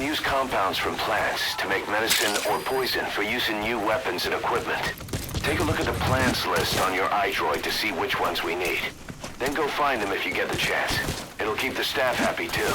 use compounds from plants to make medicine or poison for use in new weapons and equipment. Take a look at the plants list on your iDroid to see which ones we need. Then go find them if you get the chance. It'll keep the staff happy too.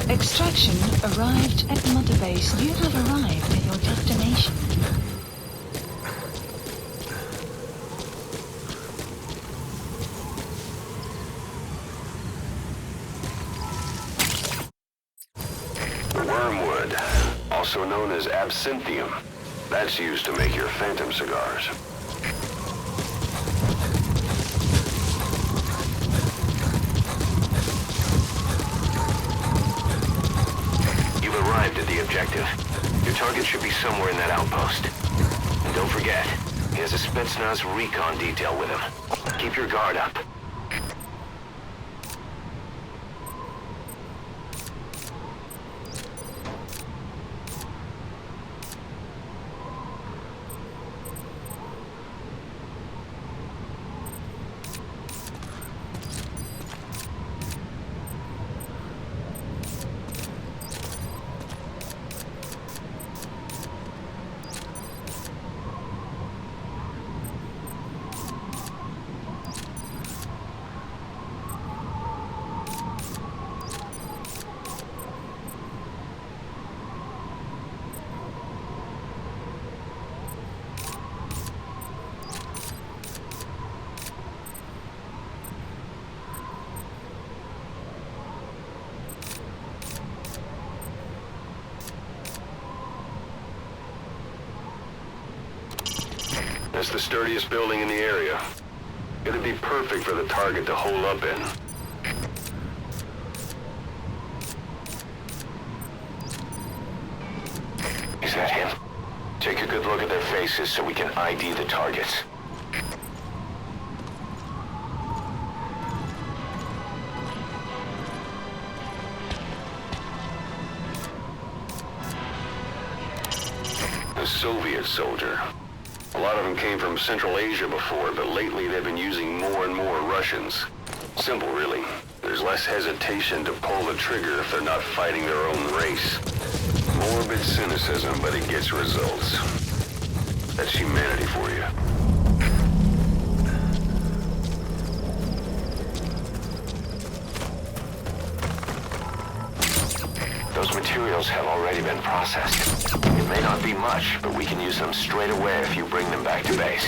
Extraction arrived at Mother Base. You have arrived at your destination. Wormwood, also known as absinthium. That's used to make your phantom cigars. Arrived at the objective. Your target should be somewhere in that outpost. And don't forget, he has a Spetsnaz recon detail with him. Keep your guard up. That's the sturdiest building in the area. It'd be perfect for the target to hole up in. Is that him? Take a good look at their faces so we can ID the targets. A Soviet soldier. A lot of them came from Central Asia before, but lately they've been using more and more Russians. Simple, really. There's less hesitation to pull the trigger if they're not fighting their own race. Morbid cynicism, but it gets results. That's humanity for you. Those materials have already been processed. It may not be much, but we can use them straight away if you bring them back to base.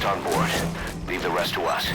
suspect on board. Leave the rest to us.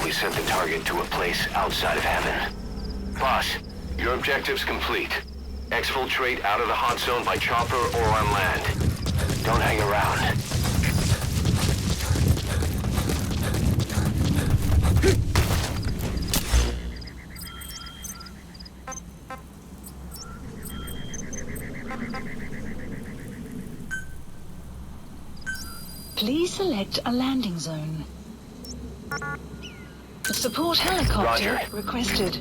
We sent the target to a place outside of heaven. Boss, your objective's complete. Exfiltrate out of the hot zone by chopper or on land. Don't hang around. Please select a landing zone. Support helicopter Roger. requested.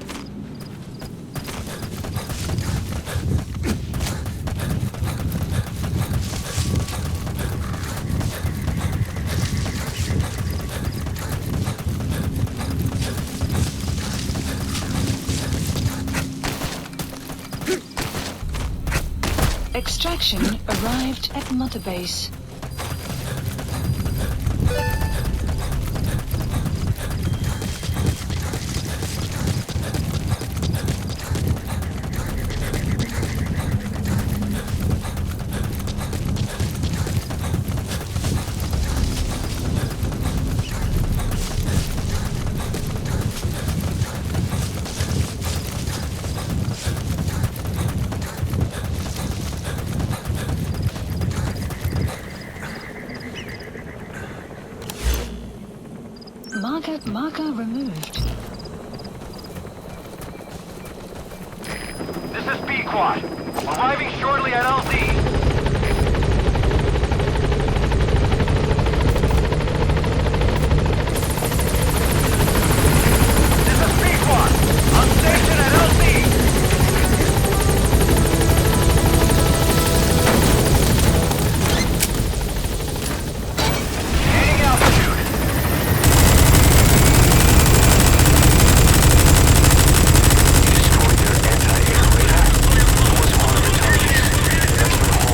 Extraction arrived at Mother Base. Marker removed. This is B-Quad. Arriving shortly at LZ. This is B-Quad. On station at LZ. Gaining altitude. Destroyed their anti-air radar. Was one of the targets. That's for the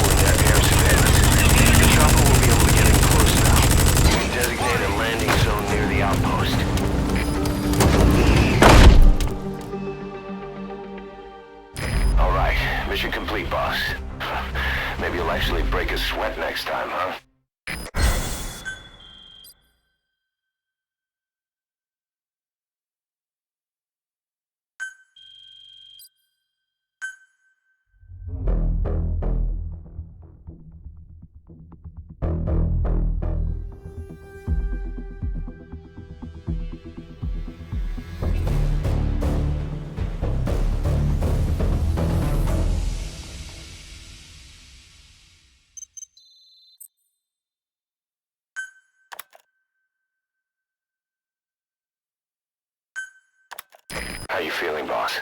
How you feeling, boss?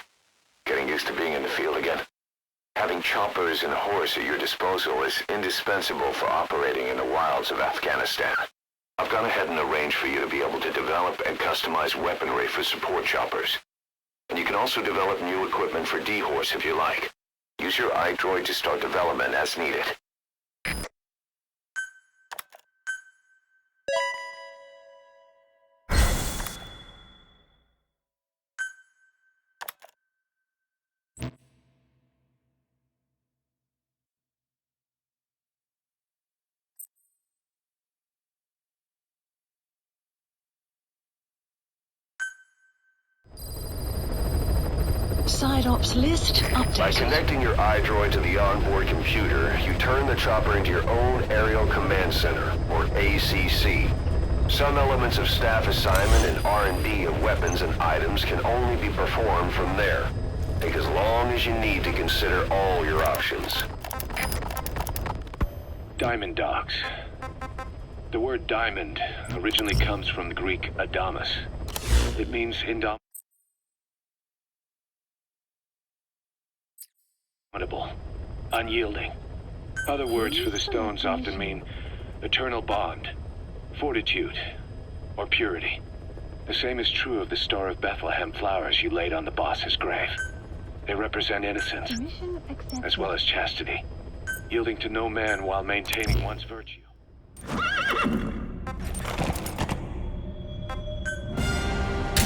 Getting used to being in the field again? Having choppers and horse at your disposal is indispensable for operating in the wilds of Afghanistan. I've gone ahead and arranged for you to be able to develop and customize weaponry for support choppers. And you can also develop new equipment for D-Horse if you like. Use your iDroid to start development as needed. Side ops list updated. By connecting your iDroid to the onboard computer, you turn the chopper into your own Aerial Command Center, or ACC. Some elements of staff assignment and R&D of weapons and items can only be performed from there. Take as long as you need to consider all your options. Diamond docks. The word diamond originally comes from the Greek adamas. It means indomitable, unyielding. Other words for the stones often mean eternal bond, fortitude, or purity. The same is true of the Star of Bethlehem flowers you laid on the boss's grave. They represent innocence, as well as chastity, yielding to no man while maintaining one's virtue.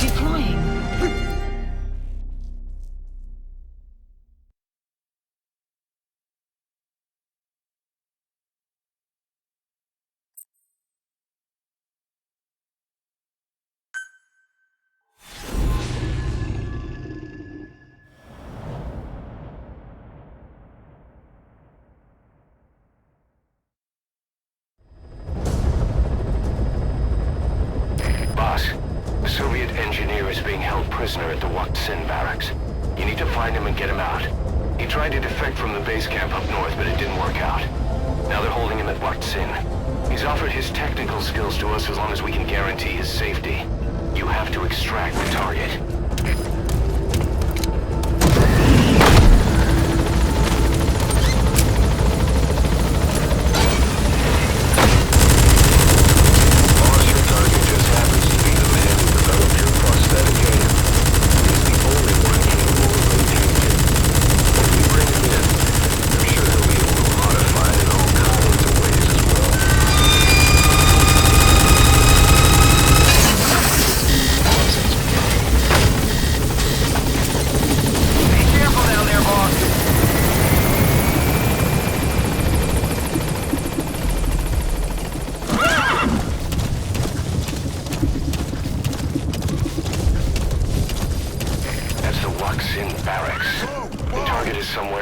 Deploying. Boss, the Soviet engineer is being held prisoner at the Wakht Sin barracks. You need to find him and get him out. He tried to defect from the base camp up north, but it didn't work out. Now they're holding him at Wakht Sin. He's offered his technical skills to us as long as we can guarantee his safety. You have to extract the target.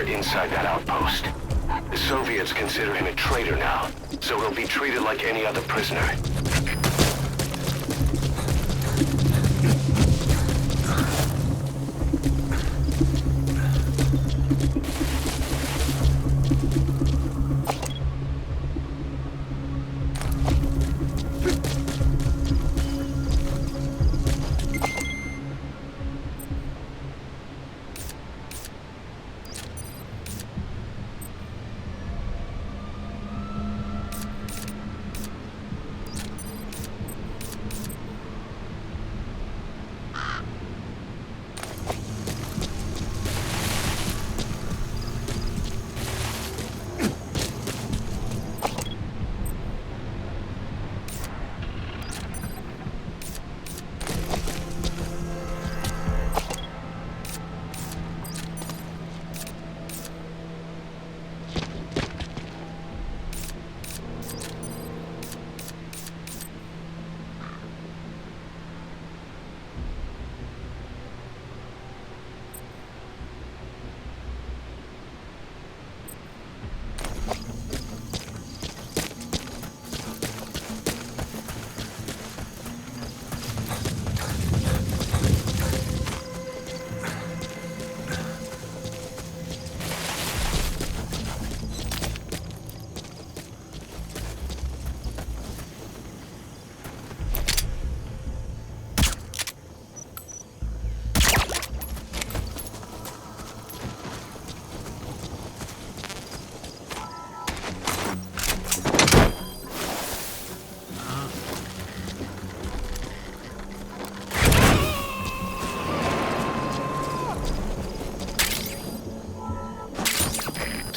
Inside that outpost. The Soviets consider him a traitor now, so he'll be treated like any other prisoner.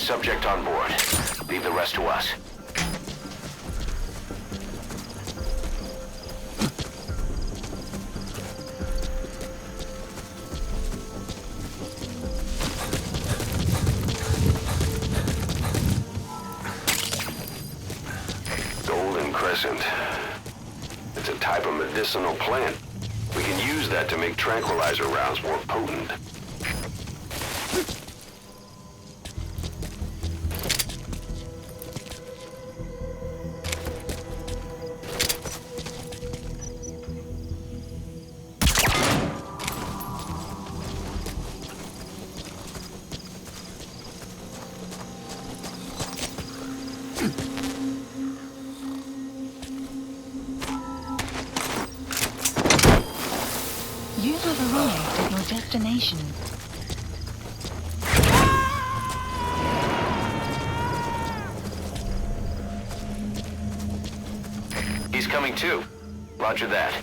subject on board. Leave the rest to us. Golden Crescent. It's a type of medicinal plant. We can use that to make tranquilizer rounds more potent. You have arrived at your destination. He's coming too. Roger that.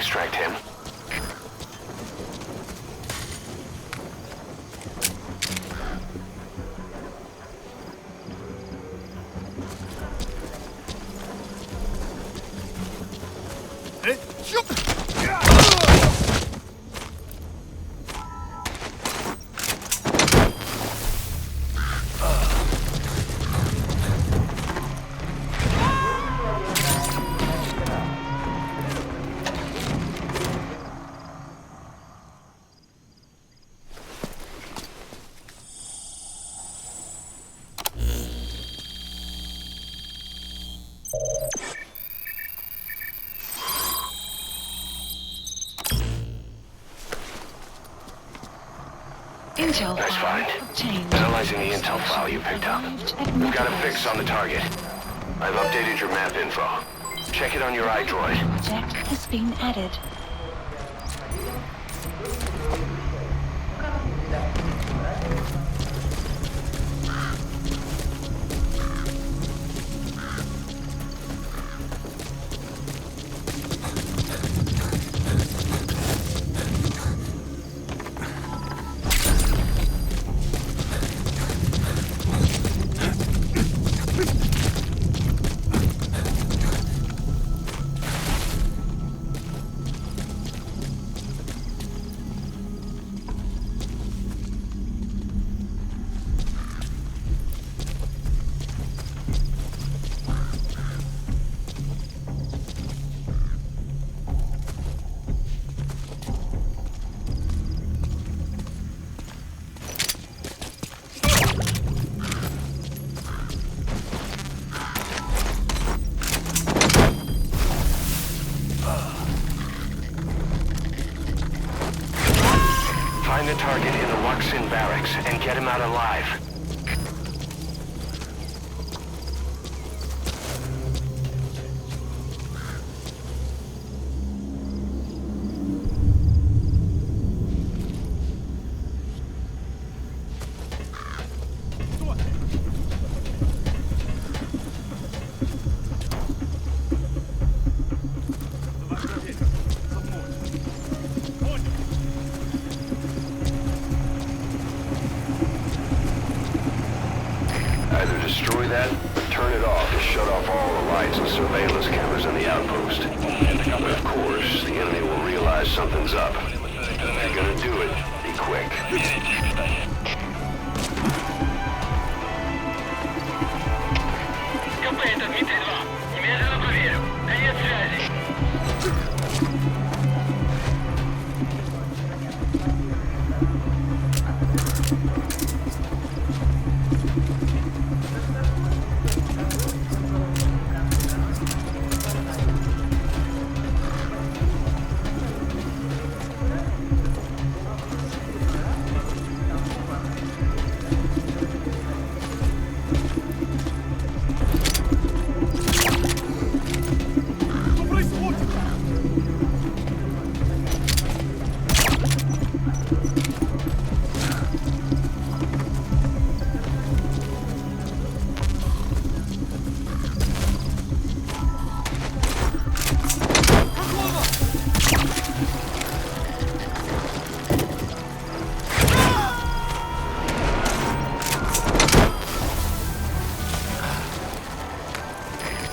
extract him. intel That's file fine. obtained. Analyzing the intel file you picked up. We've got a fix on the target. I've updated your map info. Check it on your iDroid. Project has been added. Find the target in the Luxin barracks and get him out alive. Either destroy that, or turn it off to shut off all the lights and surveillance cameras in the outpost. But of course, the enemy will realize something's up. If you're gonna do it, be quick. КП, это Дмитрий-2. Немедленно проверю. Конец связи.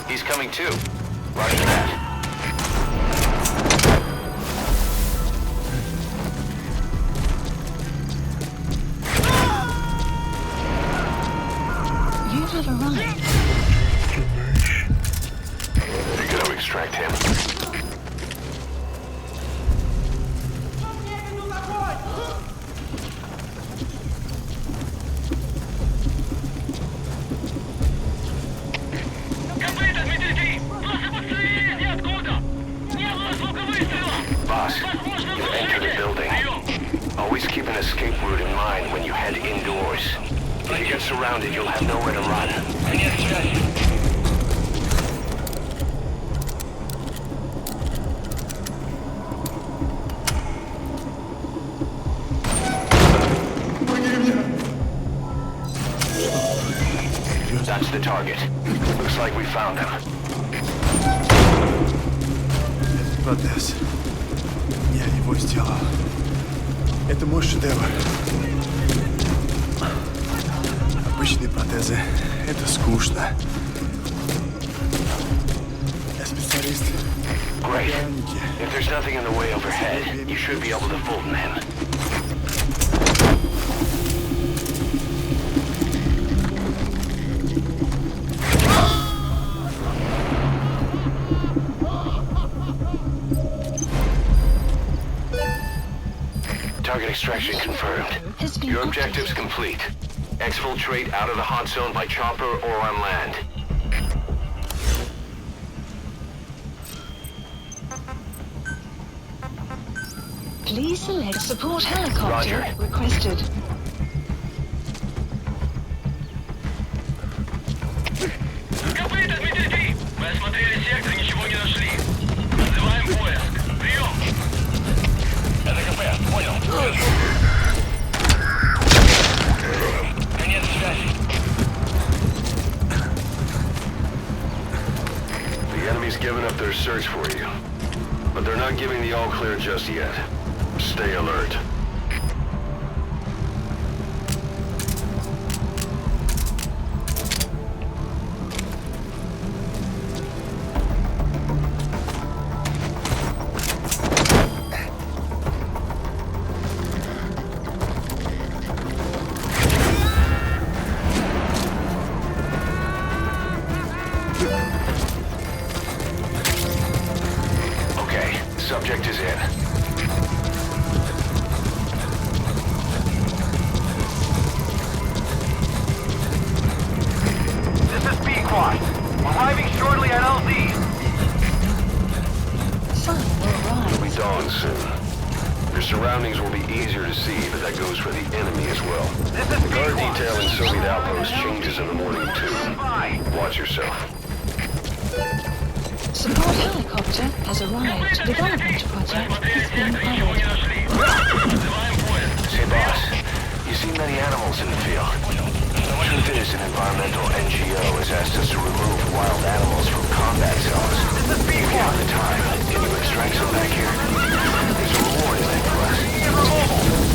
He's coming too. Roger that. You have arrived. You're gonna extract him. КП, это Дмитрий-3. Просто подстрелились ниоткуда. Не было звука выстрела. Boss, Возможно, you enter the слышите? building. Прием. Always keep an escape route in mind when you head indoors. If you get surrounded, you'll have nowhere to run. Конец связи. That's the target. Looks like we found him. Протез. Я его сделал. Это мой шедевр. Обычные протезы. Это скучно. Я специалист. Great. If there's nothing in the way overhead, you should be able to Fulton him. Target extraction confirmed. Has been Your objective's updated. complete. Exfiltrate out of the hot zone by chopper or on land. Please select support helicopter Roger. requested. Конец связи. The enemy's given up their search for you, but they're not giving the all clear just yet. Stay alert. Okay, subject is in. This is B-Quad. Arriving shortly at LZ. Sun will It'll be rise. dawn soon. Your surroundings will be easier to see, but that goes for the enemy as well. This is The guard B-Quad. detail in Soviet outpost changes in the morning too. Bye. Watch yourself. Support helicopter has arrived. Development project is being powered. Say, boss, you see many animals in the field. Truth is, an environmental NGO has asked us to remove wild animals from combat zones. If you have the time, can you extract some back here? There's a reward in it for us.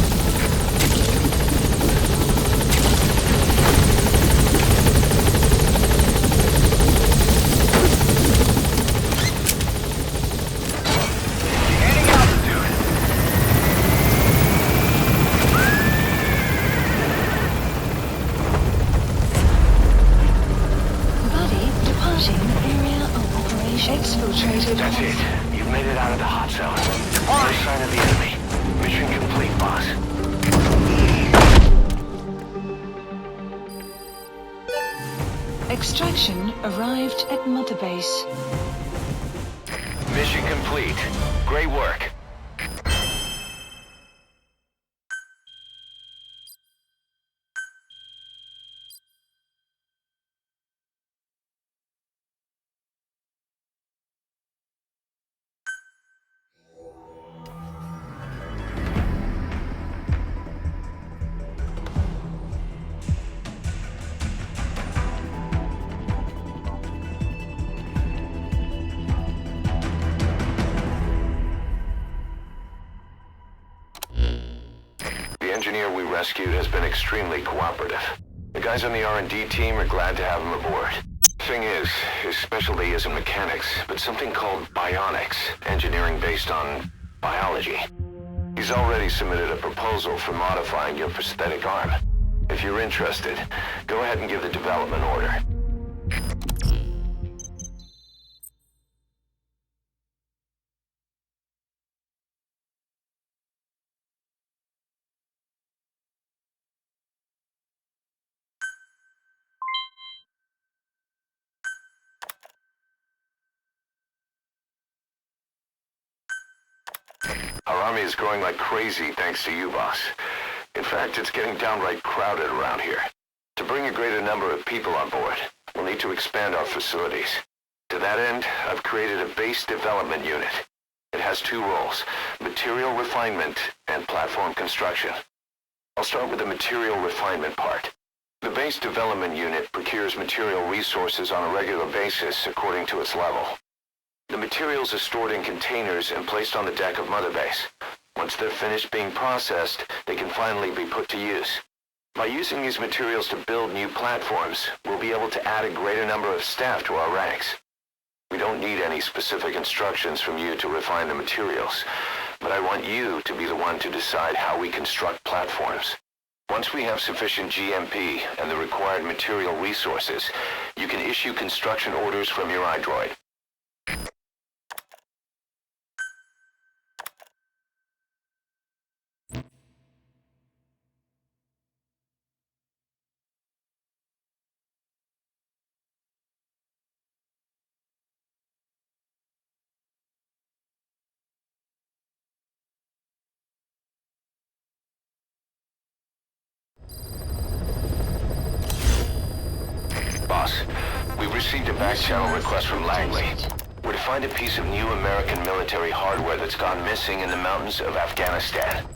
Gaining altitude. Buddy departing area of operation. Exfiltrated. That's it. You've made it out of the hot zone. No sign of the enemy. Mission complete, boss. Extraction arrived at Mother Base. Mission complete. Great work. The engineer we rescued has been extremely cooperative. The guys on the R&D team are glad to have him aboard. Thing is, his specialty isn't mechanics, but something called bionics, engineering based on biology. He's already submitted a proposal for modifying your prosthetic arm. If you're interested, go ahead and give the development order. Our army is growing like crazy thanks to you, boss. In fact, it's getting downright crowded around here. To bring a greater number of people on board, we'll need to expand our facilities. To that end, I've created a base development unit. It has two roles, material refinement and platform construction. I'll start with the material refinement part. The base development unit procures material resources on a regular basis according to its level. The materials are stored in containers and placed on the deck of Mother Base. Once they're finished being processed, they can finally be put to use. By using these materials to build new platforms, we'll be able to add a greater number of staff to our ranks. We don't need any specific instructions from you to refine the materials, but I want you to be the one to decide how we construct platforms. Once we have sufficient GMP and the required material resources, you can issue construction orders from your iDroid. Boss, we've received a back-channel request from Langley. We're to find a piece of new American military hardware that's gone missing in the mountains of Afghanistan.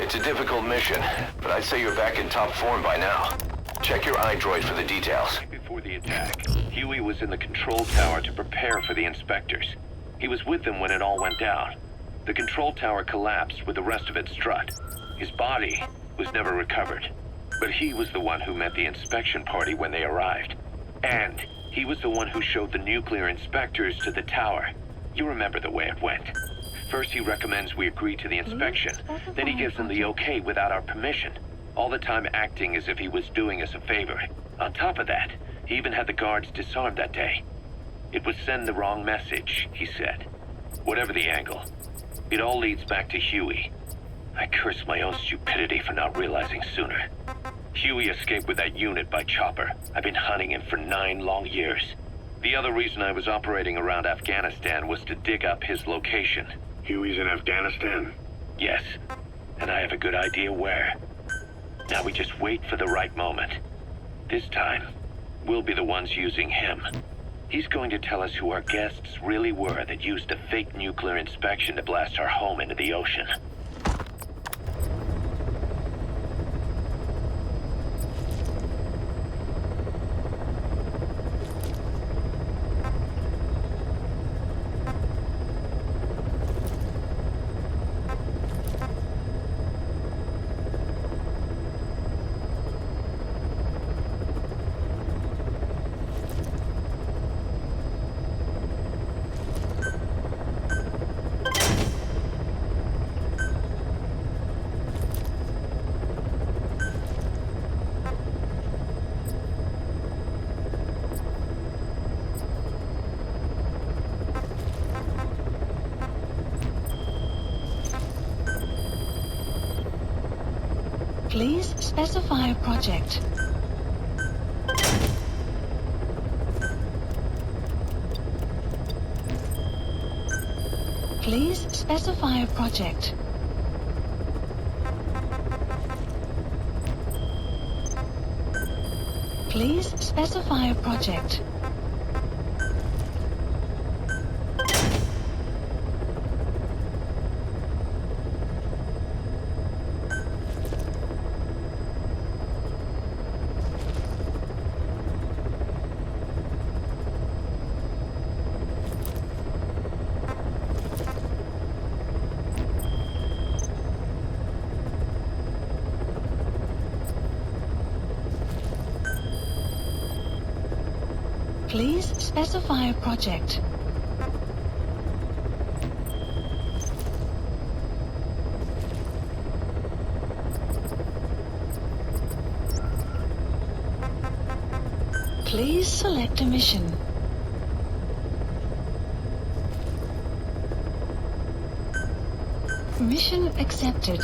It's a difficult mission, but I'd say you're back in top form by now. Check your iDroid for the details. Right before the attack, Huey was in the control tower to prepare for the inspectors. He was with them when it all went down. The control tower collapsed with the rest of it struck. His body was never recovered, but he was the one who met the inspection party when they arrived. And he was the one who showed the nuclear inspectors to the tower. You remember the way it went. First he recommends we agree to the inspection, then he gives them the okay without our permission, all the time acting as if he was doing us a favor. On top of that, he even had the guards disarmed that day. It would send the wrong message, he said. Whatever the angle, it all leads back to Huey. I curse my own stupidity for not realizing sooner. Huey escaped with that unit by chopper. I've been hunting him for 9 long years. The other reason I was operating around Afghanistan was to dig up his location. Huey's in Afghanistan? Yes, and I have a good idea where. Now we just wait for the right moment. This time, we'll be the ones using him. He's going to tell us who our guests really were that used a fake nuclear inspection to blast our home into the ocean. Please specify a project. Please specify a project. Please specify a project. Please specify a project. Please select a mission. Mission accepted.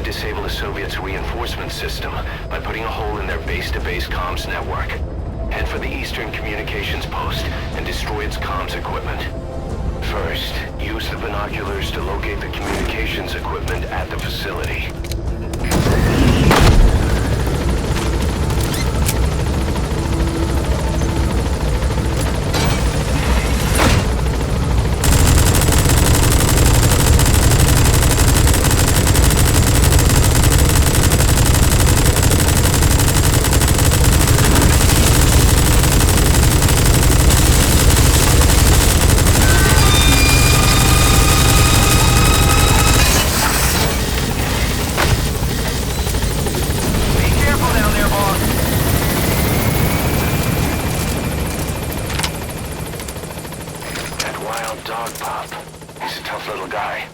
Disable the Soviets' reinforcement system by putting a hole in their base-to-base comms network. Head for the Eastern Communications Post and destroy its comms equipment. first. Use the binoculars to locate the communications equipment at the facility. Dog Pop. He's a tough little guy.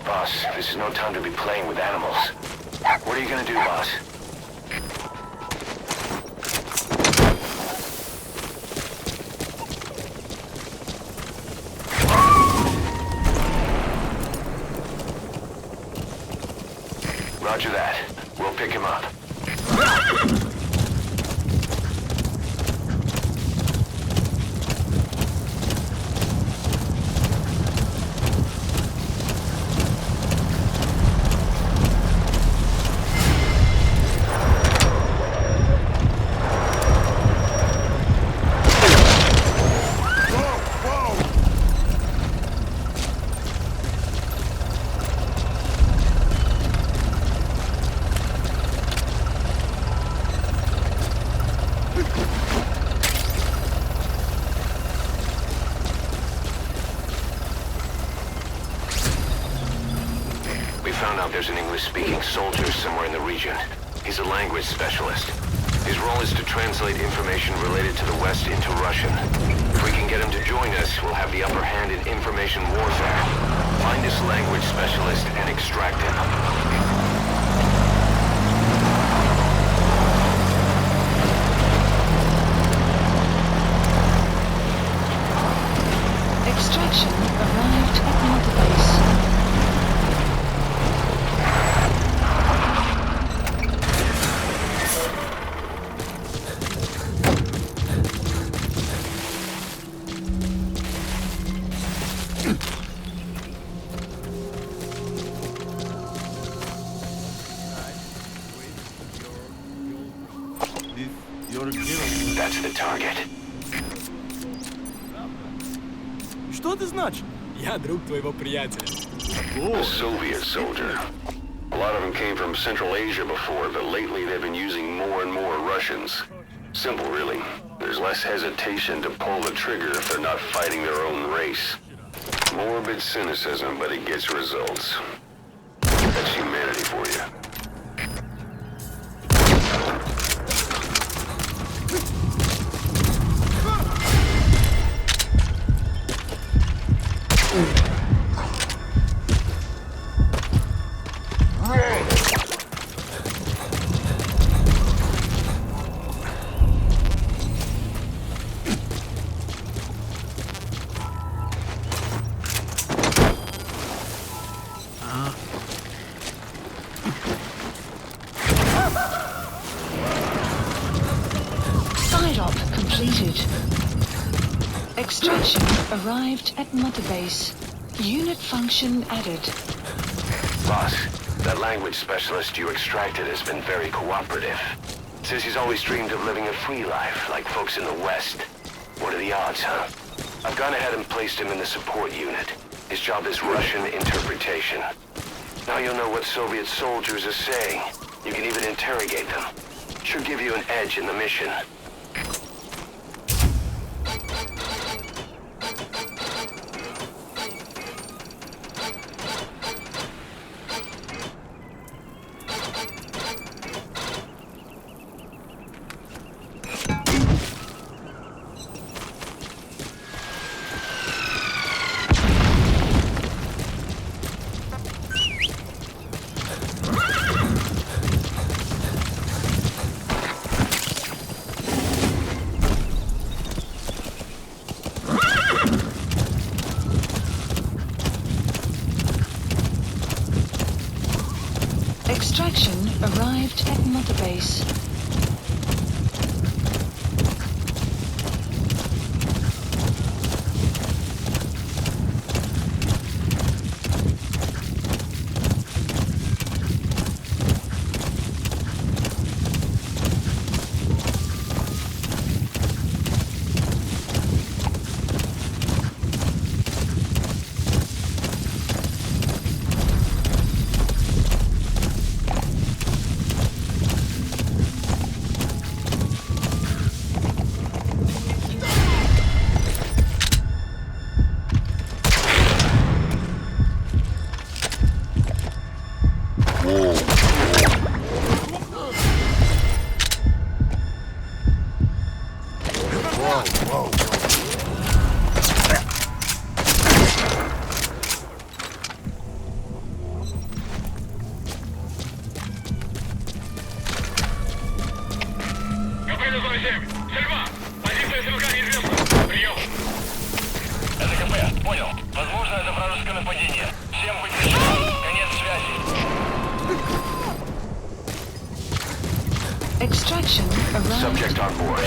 Boss, this is no time to be playing with animals. What are you gonna do, boss? Roger that. We'll pick him up. There's an English-speaking soldier somewhere in the region. He's a language specialist. His role is to translate information related to the West into Russian. If we can get him to join us, we'll have the upper hand in information warfare. Find this language specialist and extract him. Extraction arrived at Mother Base. That's the target. Что это значит? Я друг твоего приятеля. A Soviet soldier. A lot of them came from Central Asia before, but lately they've been using more and more Russians. Simple, really. There's less hesitation to pull the trigger if they're not fighting their own race. Morbid cynicism, but it gets results. That's humanity for you. Completed. Extraction arrived at Mother Base. Unit function added. Boss, that language specialist you extracted has been very cooperative. Says he's always dreamed of living a free life, like folks in the West. What are the odds, huh? I've gone ahead and placed him in the support unit. His job is Russian interpretation. Now you'll know what Soviet soldiers are saying. You can even interrogate them. Should give you an edge in the mission. Extraction arrived at Mother Base. за 07. Стрельба! Позиция СМК неизвестна. Прием. СКП, понял. Возможно, это вражеское нападение. Всем быть начеку. Конец связи. Extraction arrived. Subject on board.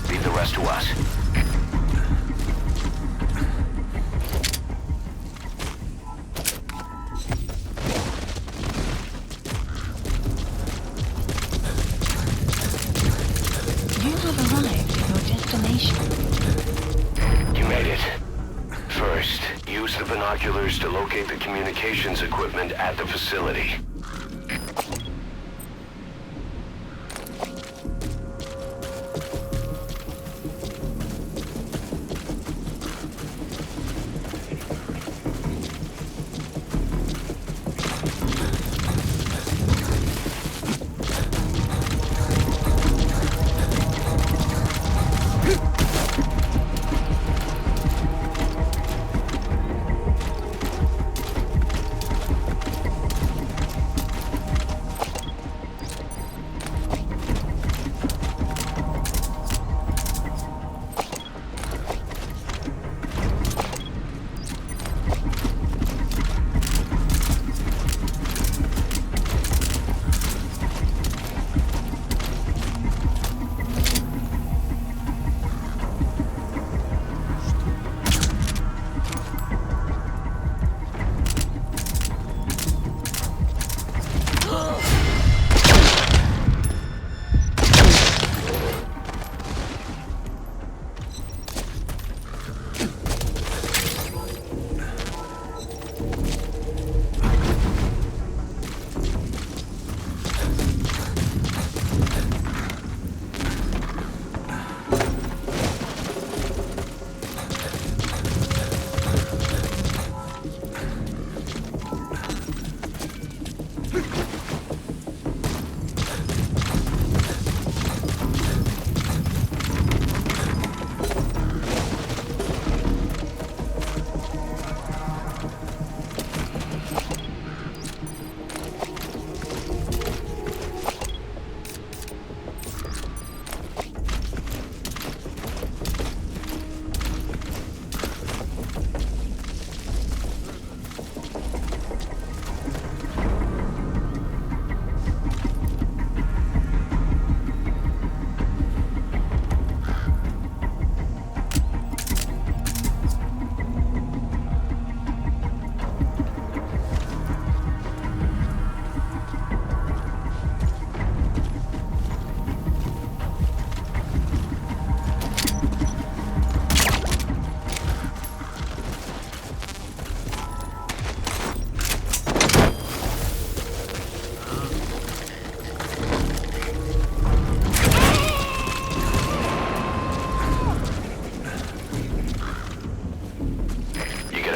Leave the rest to us. You have arrived at your destination. You made it. First, use the binoculars to locate the communications equipment at the facility.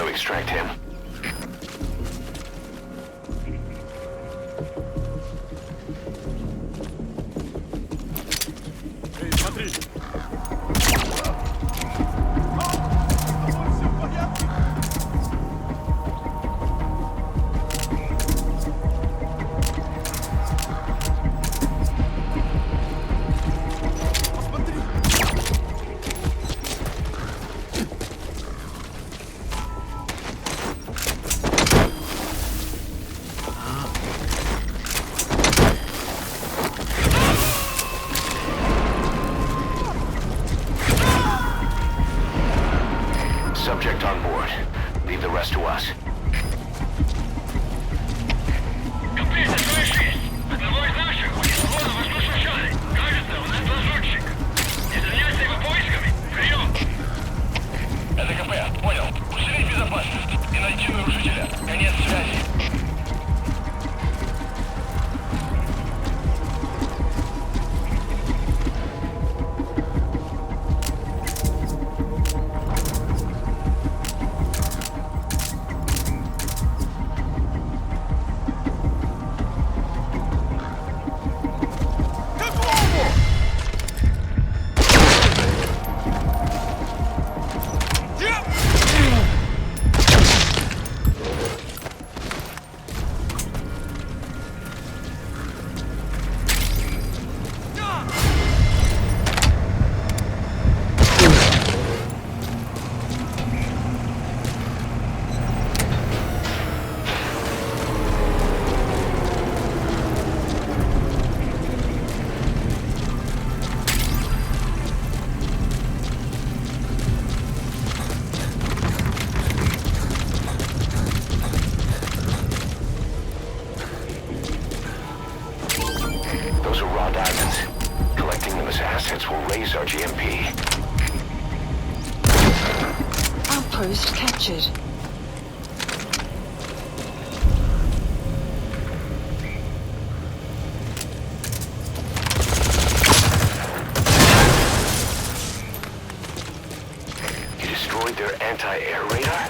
Extract him. Эй, смотри! Subject on board. Leave the rest to us. Комплект СВ-6. Одного из наших вон на восточном шаре. Кажется, у нас лазутчик. Не заняться его поисками? Прием. СКП, понял. Усилить безопасность и найти нарушителя. Конец связи. those assets will raise our GMP. Outpost captured. You destroyed their anti-air radar?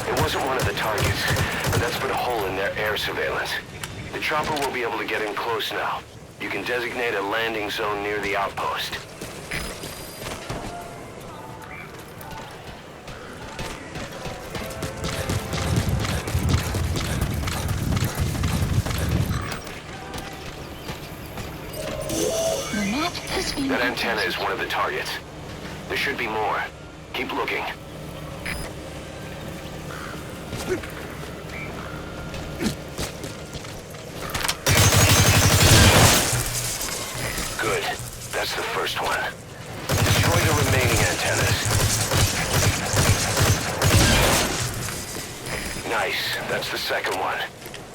It wasn't one of the targets, and that's put a hole in their air surveillance. The chopper will be able to get in close now. You can designate a landing zone near the outpost. The map has been That antenna updated. is one of the targets. There should be more. Keep looking. Good. That's the first one. Destroy the remaining antennas. Nice. That's the second one.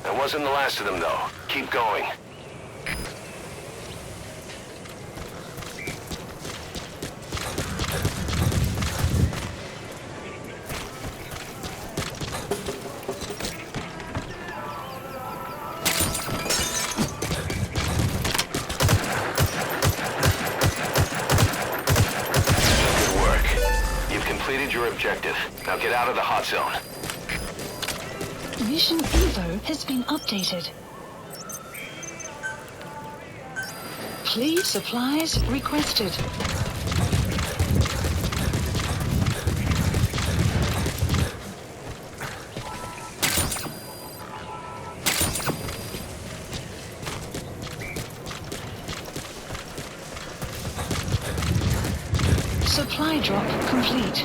That wasn't the last of them, though. Keep going. Good work. You've completed your objective. Now get out of the hot zone. Mission Evo has been updated. Please supplies requested. Supply drop complete.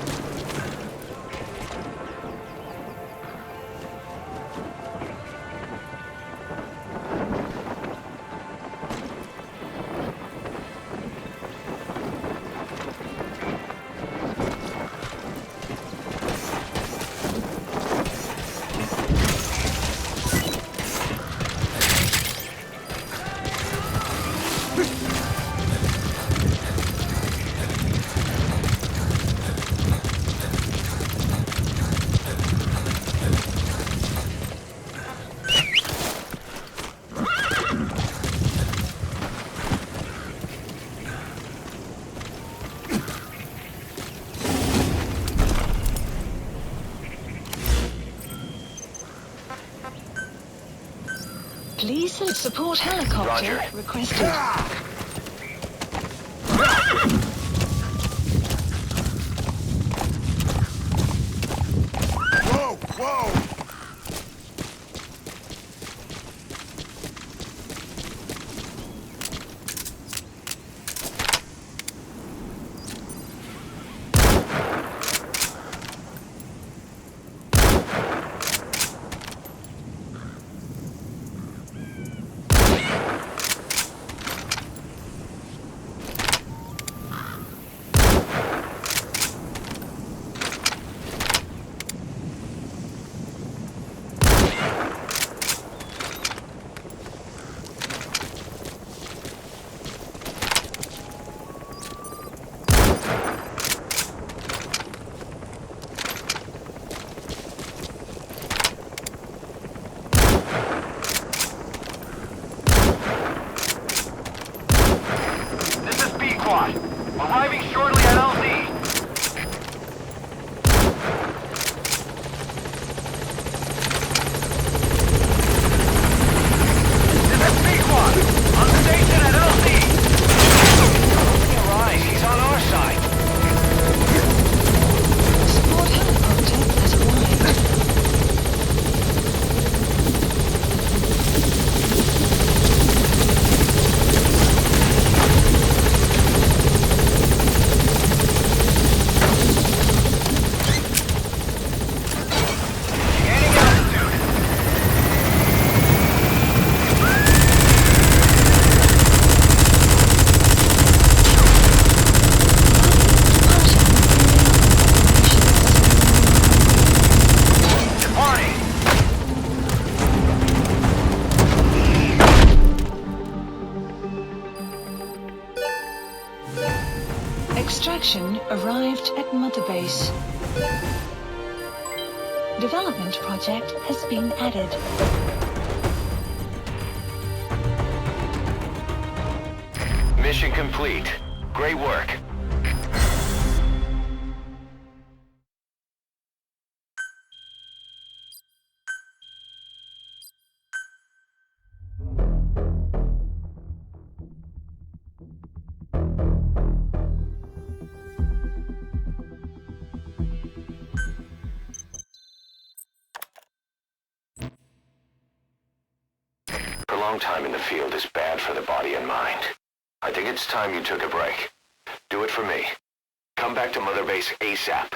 Please support helicopter Roger. requested. Whoa, whoa! This is B-Quad. Arriving shortly at LZ. This is B-Quad. On station at LZ. Right, he's on our side. Support helicopter has arrived. Extraction arrived at Mother Base. Development project has been added. Mission complete. Great work. Prolonged time in the field is bad for the body and mind. I think it's time you took a break. Do it for me. Come back to Mother Base ASAP.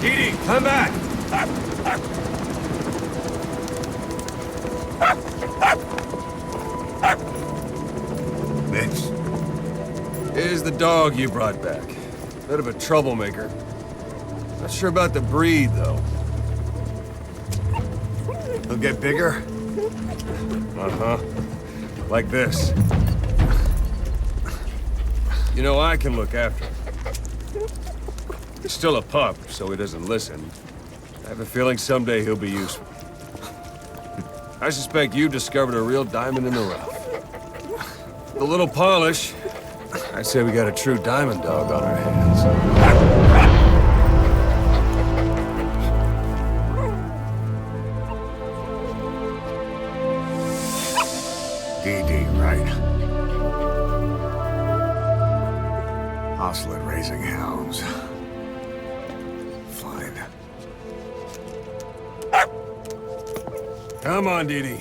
Didi, come back! Vince, Here's the dog you brought back. Bit of a troublemaker. Not sure about the breed, though. he'll get bigger? Uh-huh. Like this. You know, I can look after him. He's still a pup, so he doesn't listen. I have a feeling someday he'll be useful. I suspect you discovered a real diamond in the rough. With a little polish, I'd say we got a true diamond dog on our hands. Didi, right? Hostile at raising hounds. Fine. Come on, Didi.